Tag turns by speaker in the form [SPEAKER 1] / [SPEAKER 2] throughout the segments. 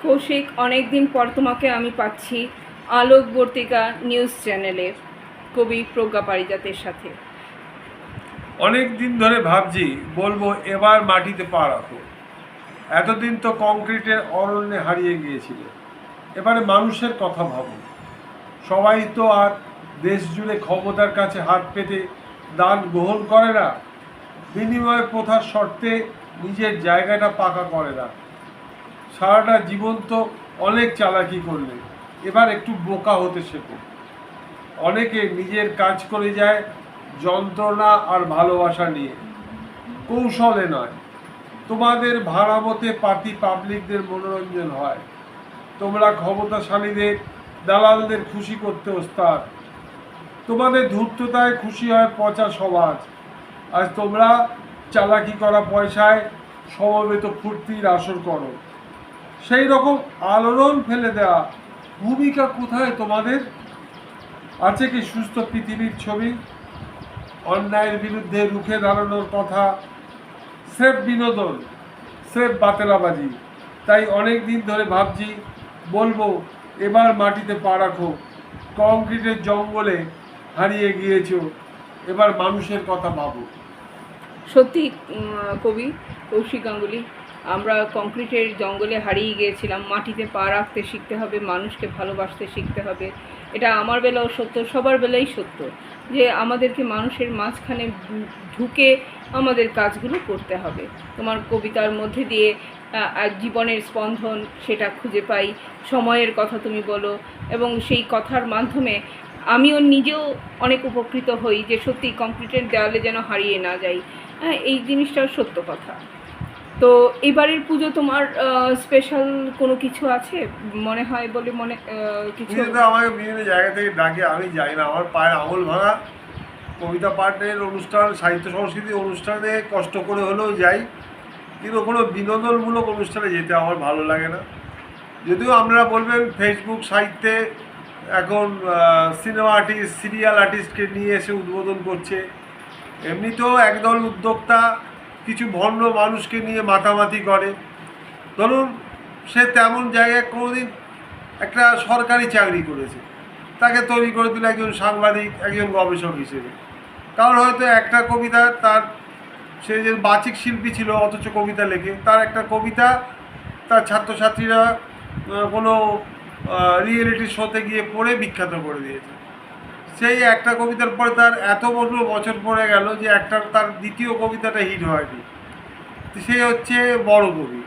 [SPEAKER 1] কৌশিক, অনেক দিন পর তোমাকে আমি পাচ্ছি আলোকবর্তিকা নিউজ চ্যানেলে কবি প্রজ্ঞা পারিজাতের সাথে।
[SPEAKER 2] অনেক দিন ধরে ভাবছি বলবো এবার মাটিতে পা রাখো। এতদিন তো কংক্রিটের অরণ্যে হারিয়ে গিয়েছিল, এবারে মানুষের কথা ভাবো। সবাই তো আর দেশ জুড়ে ক্ষমতার কাছে হাত পেতে দান গ্রহণ করে না, বিনিময় প্রথার শর্তে নিজের জায়গাটা পাকা করে না। সারাটা জীবন তো অনেক চালাকি করলে, এবার একটু বোকা হতে শেখো। অনেকে নিজের কাজ করে যায় যন্ত্রণা আর ভালোবাসা নিয়ে, কৌশলে নয়। তোমাদের ভাড়া মতে পার্টি পাবলিকদের মনোরঞ্জন হয়, তোমরা ক্ষমতাশালীদের দালালদের খুশি করতে ওস্তাদ। তোমাদের ধূর্ততায় খুশি হয় পচা সমাজ, আজ তোমরা চালাকি করা পয়সায় সমবেত ফুর্তির আসর করো। সেই রকম আলোড়ন ফেলে দেওয়া ভূমিকা কোথায় তোমাদের? আছে কি সুস্থ পৃথিবীর ছবি? অন্যায়ের বিরুদ্ধে রুখে দাঁড়ানোর কথা, স্রেফ বিনোদন, স্রেফ বাতেলাবাজি। তাই অনেক দিন ধরে ভাবছি বলবো এবার মাটিতে পা রাখো। কংক্রিটের জঙ্গলে হারিয়ে গিয়েছো, এবার মানুষের কথা ভাবো।
[SPEAKER 1] সত্যি কবি কৌশিক গাঙ্গুলি, আমরা কংক্রিটের জঙ্গলে হারিয়ে গিয়েছিলাম। মাটিতে পা রাখতে শিখতে হবে, মানুষকে ভালোবাসতে শিখতে হবে। এটা আমার বেলাও সত্য, সবার বেলাই সত্য, যে আমাদেরকে মানুষের মাঝখানে ঢুকে আমাদের কাজগুলো করতে হবে। তোমার কবিতার মধ্যে দিয়ে জীবনের স্পন্দন সেটা খুঁজে পাই, সময়ের কথা তুমি বলো, এবং সেই কথার মাধ্যমে আমিও নিজেও অনেক উপকৃত হই যে সত্যি কংক্রিটের দেওয়ালে যেন হারিয়ে না যাই। হ্যাঁ, এই জিনিসটাও সত্য কথা। তো এবারের পুজো তোমার স্পেশাল কোনো কিছু আছে মনে হয় বলে কিছু?
[SPEAKER 2] পুজোতে আমাকে বিভিন্ন জায়গা থেকে ডাকে, আমি যাই না। আমার পায়ের আঙুল ভাঙা, কবিতা পাঠের অনুষ্ঠান, সাহিত্য সংস্কৃতি অনুষ্ঠানে কষ্ট করে হলেও যাই, কিন্তু কোনো বিনোদনমূলক অনুষ্ঠানে যেতে আমার ভালো লাগে না। যদিও আপনারা বলবেন ফেসবুক সাহিত্যে এখন সিনেমা আর্টিস্ট, সিরিয়াল আর্টিস্টকে নিয়ে এসে উদ্বোধন করছে। এমনিতেও একদল উদ্যোক্তা কিছু ভণ্ড মানুষকে নিয়ে মাতামাতি করে। ধরুন, সে তেমন জায়গায় কোনোদিন একটা সরকারি চাকরি করেছে, তাকে তৈরি করে দিল একজন সাংবাদিক, একজন গবেষক হিসেবে। কারণ হয়তো একটা কবিতা তার, সে যে বাচিক শিল্পী ছিল অথচ কবিতা লেখে, তার একটা কবিতা তার ছাত্রছাত্রীরা কোনো রিয়েলিটি শোতে গিয়ে পড়ে বিখ্যাত করে দিয়েছে। সেই একটা কবিতার পরে তার এত বছর পড়ে গেল যে তার দ্বিতীয় কবিতাটা হিট হয়নি। সে হচ্ছে বড় কবি।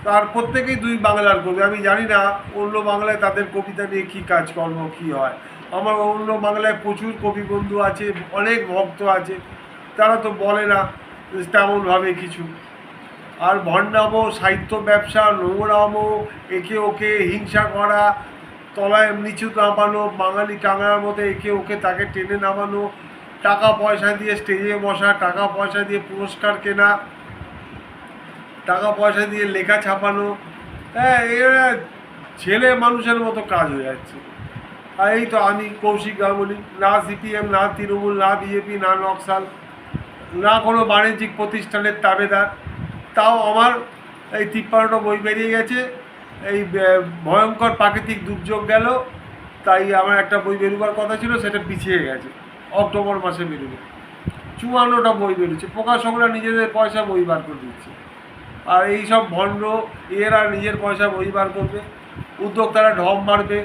[SPEAKER 2] তার প্রত্যেকেই দুই বাংলার কবি। আমি জানি না অন্য বাংলায় তাদের কবিতা নিয়ে কী কাজকর্ম কী হয়। আমার অন্য বাংলায় প্রচুর কবি বন্ধু আছে, অনেক ভক্ত আছে, তারা তো বলে না তেমনভাবে কিছু। আর ভণ্ডামো, সাহিত্য ব্যবসা, নোংরামো, একে ওকে হিংসা করা, তলায় নিচু নামানো, বাঙালি টাঙার মতো একে ওকে তাকে টেনে নামানো, টাকা পয়সা দিয়ে স্টেজে বসা, টাকা পয়সা দিয়ে পুরস্কার কেনা, টাকা পয়সা দিয়ে লেখা ছাপানো, হ্যাঁ, এরা ছেলে মানুষের মতো কাজ হয়ে যাচ্ছে। আর এই তো আমি কৌশিক গাঙ্গুলি, না সিপিএম, না তৃণমূল, না বিজেপি, না নকশাল, না কোনো বাণিজ্যিক প্রতিষ্ঠানের তাবেদার। তাও আমার এই 53টা বই বেরিয়ে গেছে। এই ভয়ঙ্কর প্রাকৃতিক দুর্যোগ গেল, তাই আমার একটা বই বেরোবার কথা ছিল, সেটা পিছিয়ে গেছে, অক্টোবর মাসে বেরোবে। 54টা বই বেরোচ্ছে, প্রকাশকরা নিজেদের পয়সা বই বার করে দিচ্ছে। আর এই সব ভণ্ড এরা নিজের পয়সা বই বার করবে, উদ্যোক্তারা ঢপ মারবে।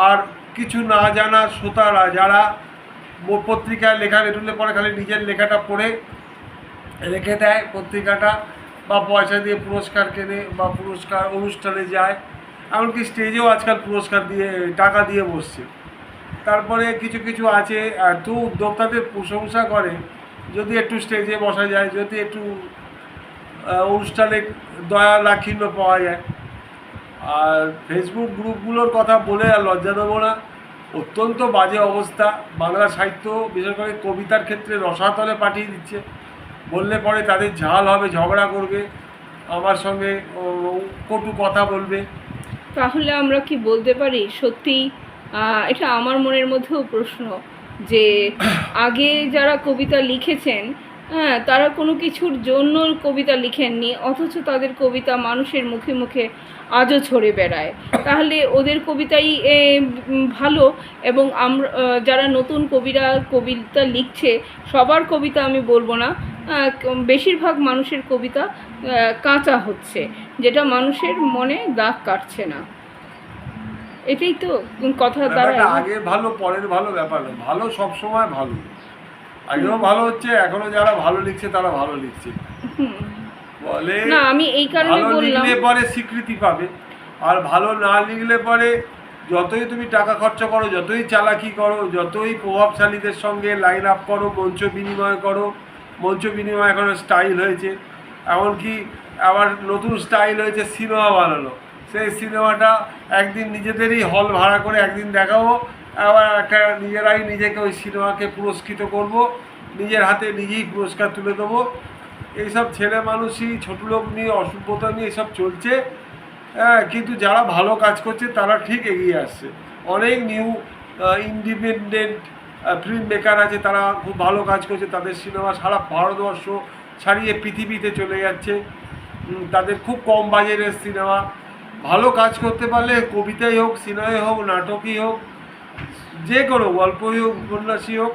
[SPEAKER 2] আর কিছু না জানা শ্রোতারা যারা পত্রিকায় লেখা বেরোলে পরে খালি নিজের লেখাটা পড়ে রেখে দেয় পত্রিকাটা, বা পয়সা দিয়ে পুরস্কার কেনে বা পুরস্কার অনুষ্ঠানে যায়, এমনকি স্টেজেও আজকাল পুরস্কার দিয়ে টাকা দিয়ে বসছে। তারপরে কিছু কিছু আছে এত উদ্যোক্তাদের প্রশংসা করে, যদি একটু স্টেজে বসা যায়, যদি একটু অনুষ্ঠানে দয়া দাক্ষিণ্য পাওয়া যায়। আর ফেসবুক গ্রুপগুলোর কথা বলে আর লজ্জা দেবো না, অত্যন্ত বাজে অবস্থা। বাংলা সাহিত্য, বিশেষ করে কবিতার ক্ষেত্রে রসাতলে পাঠিয়ে দিচ্ছে। বললে পরে তাদের ঝাল হবে, ঝগড়া করবে, আমার সঙ্গে কটু কথা বলবে।
[SPEAKER 1] তাহলে আমরা কি বলতে পারি সত্যি, এটা আমার মনের মধ্যেও প্রশ্ন, যে আগে যারা কবিতা লিখেছেন হ্যাঁ, তারা কোনো কিছুর জন্য কবিতা লিখেননি, অথচ তাদের কবিতা মানুষের মুখে মুখে আজও ছড়ে বেড়ায়। তাহলে ওদের কবিতাই ভালো। এবং আমরা যারা নতুন কবিরা কবিতা লিখছে, সবার কবিতা আমি বলবো না, বেশিরভাগ মানুষের কবিতা কাঁচা হচ্ছে, যেটা মানুষের মনে দাগ কাটছে না। এটাই তো কথা
[SPEAKER 2] ব্যাপারটা
[SPEAKER 1] দাঁড়ায়।
[SPEAKER 2] আগে ভালো পরের ভালো ব্যাপার না, ভালো সবসময় ভালো, আগেও ভালো হচ্ছে, এখনো যারা ভালো লিখছে তারা ভালো লিখছে।
[SPEAKER 1] হুম।
[SPEAKER 2] বলে
[SPEAKER 1] না, আমি এই কারণে
[SPEAKER 2] ভালো
[SPEAKER 1] বললাম।
[SPEAKER 2] লিখলে পরে স্বীকৃতি পাবে, আর ভালো না লিখলে পরে যতই তুমি টাকা খরচা করো, যতই চালাকি করো, যতই প্রভাবশালীদের সঙ্গে লাইন আপ করো, মঞ্চ বিনিময় করো, মঞ্চ বিনিময় এখন স্টাইল হয়েছে, এমনকি আবার নতুন স্টাইল হয়েছে সিনেমা বানানো। সেই সিনেমাটা একদিন নিজেদেরই হল ভাড়া করে একদিন দেখাবো, আবার একটা নিজেরাই নিজেকে ওই সিনেমাকে পুরস্কৃত করব, নিজের হাতে নিজেই পুরস্কার তুলে দেবো। এইসব ছেলে মানুষই ছোটো লোক নিয়ে, অসভ্যতা নিয়ে এসব চলছে। হ্যাঁ, কিন্তু যারা ভালো কাজ করছে তারা ঠিক এগিয়ে আসছে। অনেক নিউ ইন্ডিপেন্ডেন্ট ফিল্ম মেকার আছে, তারা খুব ভালো কাজ করছে, তাদের সিনেমা সারা ভারতবর্ষ ছাড়িয়ে পৃথিবীতে চলে যাচ্ছে। তাদের খুব কম বাজেটের সিনেমা, ভালো কাজ করতে পারলে কবিতাই হোক, সিনেমাই হোক, নাটকই হোক, যে কোনো গল্পই হোক, উপন্যাসই হোক,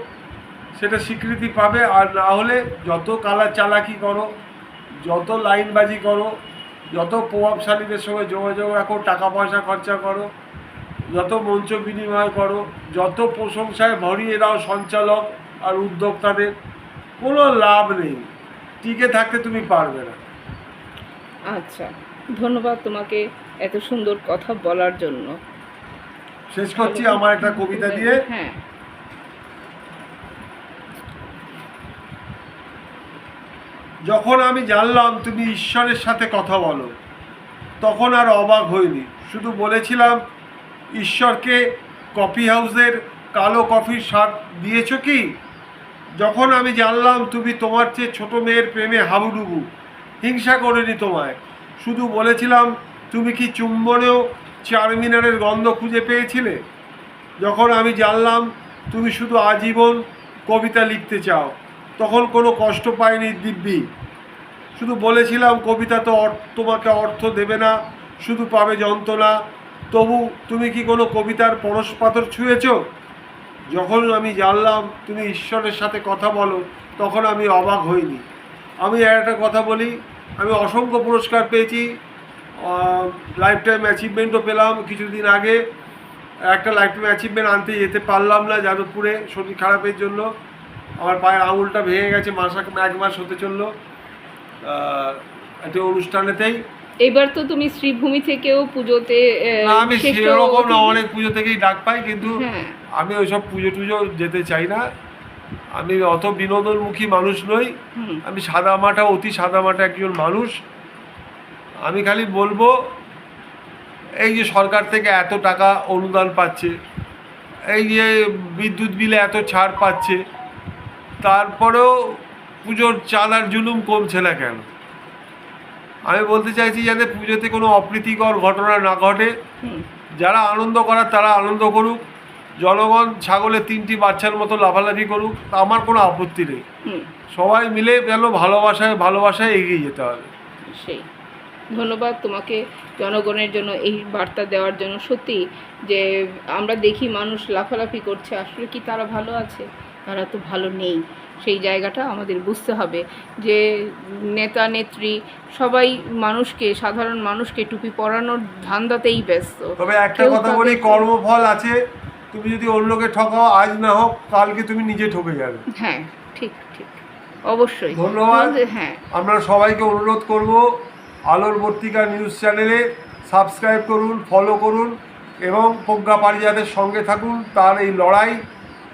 [SPEAKER 2] সেটা স্বীকৃতি পাবে। আর না হলে যত কালা চালাকি করো, যত লাইনবাজি করো, যত প্রভাবশালীদের সঙ্গে যোগাযোগ রাখো, টাকা পয়সা খরচা করো, যত মঞ্চ বিনিময় করো, যত প্রশংসায় ভরিয়ে দাও সঞ্চালক আর উদ্যোক্তাদের, কোনো লাভ নেই, টিকে থাকতে তুমি পারবে না।
[SPEAKER 1] আচ্ছা, ধন্যবাদ তোমাকে এত সুন্দর কথা বলার জন্য।
[SPEAKER 2] শেষ করছি আমার একটা কবিতা দিয়ে।
[SPEAKER 1] হ্যাঁ।
[SPEAKER 2] যখন আমি জানলাম তুমি ঈশ্বরের সাথে কথা বলো, তখন আর অবাক হইনি, শুধু বলেছিলাম, ঈশ্বরকে কফি হাউসের কালো কফির স্বাদ দিয়েছ কি? যখন আমি জানলাম তুমি তোমার চেয়ে ছোটো মেয়ের প্রেমে হাবুডুবু, হিংসা করিনি তোমায়, শুধু বলেছিলাম, তুমি কি চুম্বনেও চারমিনারের গন্ধ খুঁজে পেয়েছিলে? যখন আমি জানলাম তুমি শুধু আজীবন কবিতা লিখতে চাও, তখন কোনো কষ্ট পাইনি দিব্যি, শুধু বলেছিলাম, কবিতা তো তোমাকে অর্থ দেবে না, শুধু পাবে যন্ত্রণা, তবু তুমি কি কোনো কবিতার পরশ পাথর ছুঁয়েছ? যখন আমি জানলাম তুমি ঈশ্বরের সাথে কথা বলো, তখন আমি অবাক হইনি। আমি একটা কথা বলি, আমি অসংখ্য পুরস্কার পেয়েছি, লাইফ টাইম অ্যাচিভমেন্টও পেলাম কিছুদিন আগে। একটা লাইফ টাইম অ্যাচিভমেন্ট আনতে যেতে পারলাম না যাদবপুরে, শরীর খারাপের জন্য আমার পায়ের আঙুলটা ভেঙে গেছে, এক মাস হতে চললো একটা অনুষ্ঠানেতেই।
[SPEAKER 1] এবার তো তুমি শ্রীভূমি থেকেও পুজোতে
[SPEAKER 2] আমি সেরকম না, অনেক পুজো থেকেই ডাক পাই, কিন্তু
[SPEAKER 1] হ্যাঁ।
[SPEAKER 2] আমি ওইসব পুজো টুজো যেতে চাই না, আমি অত বিনোদনমুখী মানুষ নই, আমি সাদামাটা, অতি সাদামাটা একজন মানুষ। আমি খালি বলবো, এই যে সরকার থেকে এত টাকা অনুদান পাচ্ছে, এই যে বিদ্যুৎ বিলে এত ছাড় পাচ্ছে, তারপরেও পুজোর চাঁদার জুলুম কমছে না কেন? আমি বলতে চাইছি যাতে পুজোতে কোনো অপ্রীতিকর ঘটনা না ঘটে, যারা আনন্দ করার তারা আনন্দ করুক, জনগণ ছাগলের 3টি বাচ্চার মতো লাফালাফি করুক, আমার কোনো আপত্তি নেই, সবাই মিলে যেন ভালোবাসায় এগিয়ে যেতে হবে।
[SPEAKER 1] সেই ধন্যবাদ তোমাকে জনগণের জন্য এই বার্তা দেওয়ার জন্য। সত্যি যে আমরা দেখি মানুষ লাফালাফি করছে, আসলে কি তারা ভালো আছে? তারা তো ভালো নেই। সেই জায়গাটা আমাদের বুঝতে হবে যে নেতা নেত্রী সবাই মানুষকে, সাধারণ মানুষকে টুপি পরানোর ধান্দাতেই ব্যস্ত।
[SPEAKER 2] তবে একটা কথা বলি, কর্মফল আছে, তুমি যদি অন্যকে ঠকাও, আজ না হোক কালকে তুমি নিজে ঠকে যাবে।
[SPEAKER 1] হ্যাঁ, ঠিক ঠিক, অবশ্যই।
[SPEAKER 2] ধন্যবাদ।
[SPEAKER 1] হ্যাঁ,
[SPEAKER 2] আমরা সবাইকে অনুরোধ করব, আলোর বর্তিকা নিউজ চ্যানেলে সাবস্ক্রাইব করুন, ফলো করুন এবং প্রজ্ঞা পারিজাতের সঙ্গে থাকুন। তার এই লড়াই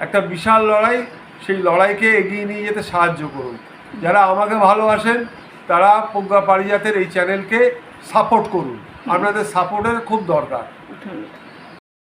[SPEAKER 2] একটা বিশাল লড়াই, সেই লড়াইকে এগিয়ে নিয়ে যেতে সাহায্য করুন। যারা আমাকে ভালোবাসেন তারা প্রজ্ঞা পারিজাতের এই চ্যানেলকে সাপোর্ট করুন, আপনাদের সাপোর্টের খুব দরকার।
[SPEAKER 1] ধন্যবাদ।